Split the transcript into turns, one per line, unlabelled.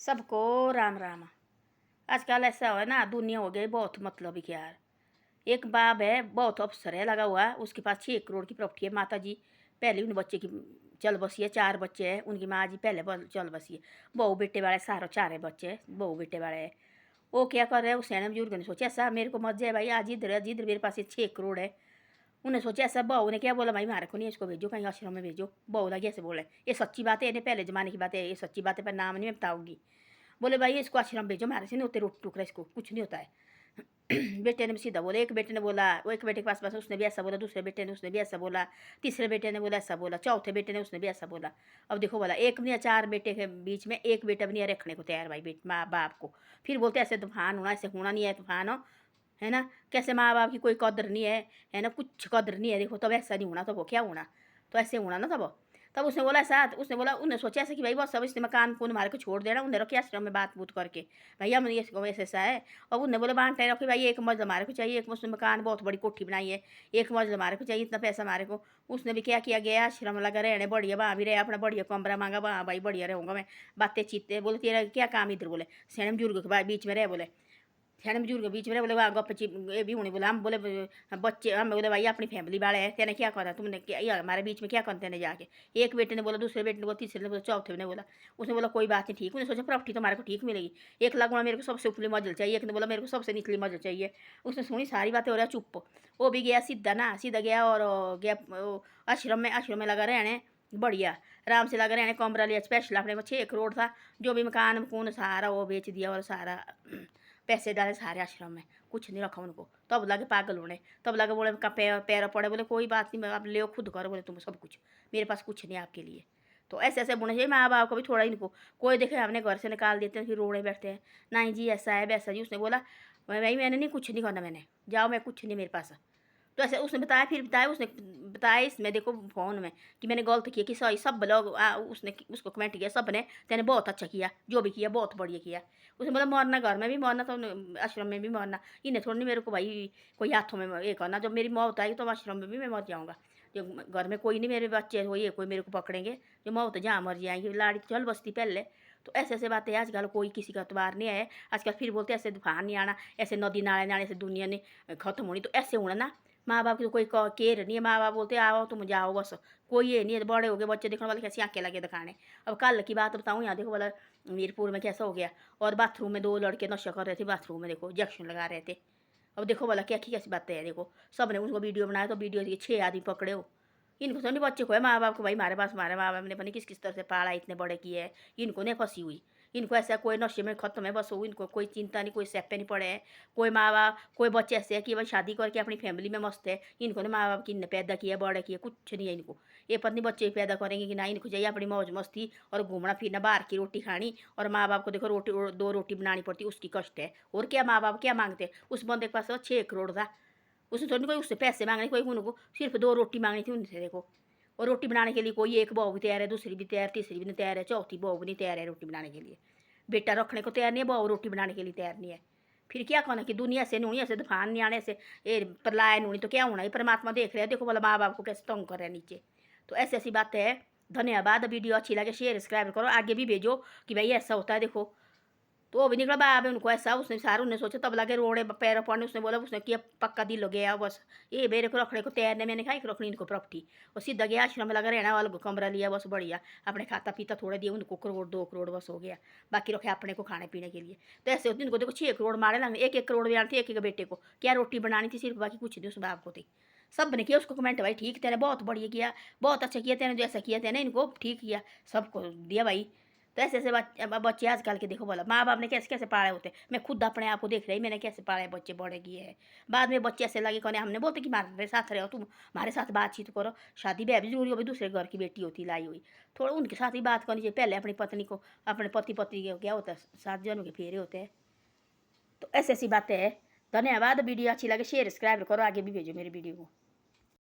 सबको राम राम। आजकल ऐसा है ना, दुनिया हो गई बहुत मतलब ही यार। एक बाप है, बहुत अफसर है लगा हुआ, उसके पास 6 करोड़ की प्रॉपर्टी है। माता जी पहले उन बच्चे की चल बसी है, 4 बच्चे हैं उनकी माँ जी पहले चल बसी है। बहू बेटे वाले सारे 4 बच्चे हैं, बहू बेटे वाले हैं। वो क्या कर रहे हैं, उस सैन बुजुर्ग ने सोचा ऐसा मेरे को मत जाए भाई, आज इधर मेरे पास 6 करोड़ है। उन्हें सोचा ऐसा, बहू ने क्या बोला भाई मारे को नहीं इसको भेजो, कहीं आश्रम में भेजो। बहू लगी ऐसे बोले, ये सच्ची बात है, इन्हें पहले जमाने की बात है, ये सच्ची बात है, पर नाम नहीं मैं बताऊंगी। बोले भाई इसको आश्रम भेजो, मारे से नहीं होते रोटी टुकड़ा, इसको कुछ नहीं होता है। बेटे ने सीधा बोला, एक बेटे ने बोला, वो एक बेटे के पास उसने भी ऐसा बोला, दूसरे बेटे ने उसने भी ऐसा बोला, तीसरे बेटे ने बोला ऐसा बोला, चौथे बेटे ने उसने भी ऐसा बोला। अब देखो बोला, एक भी नहीं, 4 बेटे के बीच में एक बेटा भी नहीं रखने को तैयार भाई माँ बाप को। फिर बोलते ऐसे तूफान होना, ऐसे होना नहीं है तूफान हो, है ना। कैसे माँ बाप की कोई कदर नहीं है ना, कुछ कदर नहीं है। देखो तब ऐसा नहीं होना, तो वो क्या होना, तो ऐसे होना ना। तब उसने बोला ऐसा, उसने बोला, उन्हें सोचा ऐसा कि भाई बहुत सब इसने मकान कौन मार के छोड़ देना, उन्हें रखे आश्रम में बात बूत करके भैया हम ये ऐसा है। और उन्हें बोले बांटे रखे भाई, एक मंजिल हमारे को चाहिए, एक उसने मकान बहुत बड़ी कोठी बनाई है, एक मंजिल हमारे को चाहिए, इतना पैसा हमारे को। उसने भी क्या किया, गया आश्रम लगा रहने, बढ़िया वहाँ भी रहे, अपना बढ़िया कमरा मांगा, वहाँ भाई बढ़िया रहूँगा मैं, बातें चीते। बोले तेरा क्या काम इधर, बोले सैन बुजुर्ग के बीच में रहे, बोले सैन बुजुर्ग बीच में रहे, बोले वहाँ गप ये भी होने बोला। हम बोले बच्चे, हम बोले भाई अपनी फैमिली वाले हैं, तेने क्या करा, तुमने क्या ये हमारे बीच में क्या करते तेने जाके। एक बेटे ने बोला, दूसरे बेटे ने बोला, तीसरे ने बोला, चौथे ने बोला। उसने बोला कोई बात नहीं ठीक। उन्हें सोचा प्रॉपर्टी तो हमारे को ठीक मिलेगी, 1 लाख गुणा मेरे को सबसे ऊपरी मंजिल चाहिए, एक ने बोला मेरे को सबसे निचली मंजिल चाहिए। उसने सुनी सारी बातें हो रहा चुप। वो भी गया सीधा ना, सीधा गया और गया आश्रम में लगा रहने, बढ़िया आराम से लगा रहने, कमरा लिया स्पेशल, अपने को 6 करोड़ था, जो भी मकान कौन सारा वो बेच दिया और सारा पैसे डाले सारे आश्रम में, कुछ नहीं रखा उनको। तब लगे पागल होने, तब लगे बोले पैर पड़े, बोले कोई बात नहीं, आप ले खुद करो, बोले तुम सब कुछ, मेरे पास कुछ नहीं आपके लिए। तो ऐसे ऐसे बोलना चाहिए माँ बाप को भी थोड़ा, इनको कोई देखे हमने घर से निकाल देते हैं फिर रोड़े बैठते हैं, नहीं जी ऐसा है वैसा जी। उसने बोला भाई मैंने नहीं कुछ नहीं करना, मैंने जाओ, मैं कुछ नहीं मेरे पास। तो ऐसे उसने बताया, फिर बताया, उसने बताया इसमें देखो फ़ोन में कि मैंने गलत किया, कि सही सब लोग उसने उसको कमेंट किया, सब ने तेने बहुत अच्छा किया, जो भी किया बहुत बढ़िया किया। उसने बोला मरना घर में भी मरना, तो आश्रम में भी मरना, इन्हें थोड़ी नहीं मेरे को भाई कोई हाथों में ये करना, जब मेरी मौत आएगी तो आश्रम में भी मैं मर जाऊँगा। जो घर में कोई नहीं मेरे बच्चे हो ये कोई मेरे को पकड़ेंगे, जो मौत जहाँ मर जाएंगी, लाड़ी तो चल बसती पहले। तो ऐसे ऐसे बातें आजकल कोई किसी का अतबार नहीं है आजकल। फिर बोलते ऐसे तूफान नहीं आना, ऐसे नदी नाले नाले से दुनिया ने खत्म होनी, तो ऐसे होना ना। माँ बाप की तो कोई केयर नहीं है, माँ बाप बोलते आओ तुम जाओ बस, कोई ये नहीं है। बड़े हो गए बच्चे देखने वाले कैसे आंखें लगे दिखाने। अब कल की बात बताऊँ, यहाँ देखो वाला मीरपुर में कैसा हो गया, और बाथरूम में 2 लड़के नशा कर रहे थे, बाथरूम में देखो इंजेक्शन लगा रहे थे। अब देखो वाला क्या कैसी बातें है, देखो सब ने उसको वीडियो बनाया, तो वीडियो के 6 आदमी पकड़े हो। इनको तो नहीं बच्चे को है, माँ बाप को भाई हमारे पास, हमारे माँ बाप ने पता नहीं किस तरह से पाला, इतने बड़े किए हैं, इनको नहीं फंसी हुई। इनको ऐसा कोई नशे में खत्म है बस, वो इनको कोई चिंता नहीं, कोई सैपे नहीं पड़े हैं। कोई माँ बाप, कोई बच्चे ऐसे है कि भाई शादी करके अपनी फैमिली में मस्त है, इनको ने माँ बाप की ने पैदा किया, बड़े किए, कुछ नहीं है इनको। ये पत्नी बच्चे पैदा करेंगे कि ना, इनको चाहिए अपनी मौज मस्ती और घूमना फिरना, बाहर की रोटी खानी। और माँ बाप को देखो रोटी 2 रोटी बनानी पड़ती, उसकी कष्ट है। और क्या माँ बाप क्या मांगते, उस बंदे के पास 6 करोड़ था, उसने थोड़ी कोई उससे पैसे मांगने, कोई उनको सिर्फ 2 रोटी मांगनी थी उनसे देखो। और रोटी बनाने के लिए कोई एक बहू भी तैयार है, दूसरी भी तैयार, तीसरी भी नहीं तैयार है, चौथी बहू भी नहीं तैयार है रोटी बनाने के लिए। बेटा रखने को तैयार नहीं है, बहू रोटी बनाने के लिए तैयार नहीं है। फिर क्या कहना कि दुनिया से नूनी ऐसे तूफान नहीं आने से ये प्रलाय नूनी, तो क्या होना, ये परमात्मा देख रहे हैं, देखो बोला माँ बाप को कैसे तंग कर रहे हैं नीचे। तो ऐसी ऐसी बातें है। धन्यवाद, वीडियो अच्छी लगे शेयर सब्सक्राइब करो, आगे भी भेजो कि भाई ऐसा होता है देखो। तो वो भी निकला बाप है उनको ऐसा, उसने सारे उन्हें सोचा, तब लगे रोड़े पैर पड़ने। उसने बोला, उसने किया पक्का दिल हो गया बस, ये मेरे को रखने को तैयार नहीं, मैंने खाई रखनी इनको प्रॉपर्टी। और सीधा गया आश्रम में लगा रहना वाला, कमरा लिया बस बढ़िया, अपने खाता पीता थोड़े दिए उनको, 1 करोड़ 2 करोड़ बस हो गया, बाकी रखे अपने को खाने पीने के लिए। तो ऐसे होती इनको देखो 6 करोड़ मारे लगने, 1 1 करोड़ भी आती, एक बेटे को क्या रोटी बनानी थी सिर्फ, बाकी कुछ नहीं उस बाप को थी। सब ने किया उसको कमेंट, भाई ठीक तेने बहुत बढ़िया किया, बहुत अच्छा किया तेने, जैसा किया तेने इनको ठीक किया, सबको दिया भाई। तो ऐसे ऐसे बच्चे आजकल के देखो बोला, माँ बाप ने कैसे कैसे पाले होते। मैं खुद अपने आप को देख रही, मैंने कैसे पाले बच्चे, बड़े किए हैं। बाद में बच्चे ऐसे लगे कहने, हमने बोलते कि हमारे साथ रहो, तुम हमारे साथ बातचीत करो, शादी ब्याह भी जरूरी हो, भी दूसरे घर की बेटी होती लाई हुई, थोड़ा उनके साथ ही बात करनी चाहिए। पहले अपनी पत्नी को, अपने पति पत्नी के क्या होता है, 7 जन्म के फेरे होते हैं। तो ऐसी ऐसी बातें हैं। धन्यवाद, वीडियो अच्छी लगे शेयर सब्सक्राइब करो, आगे भी भेजो मेरी वीडियो को।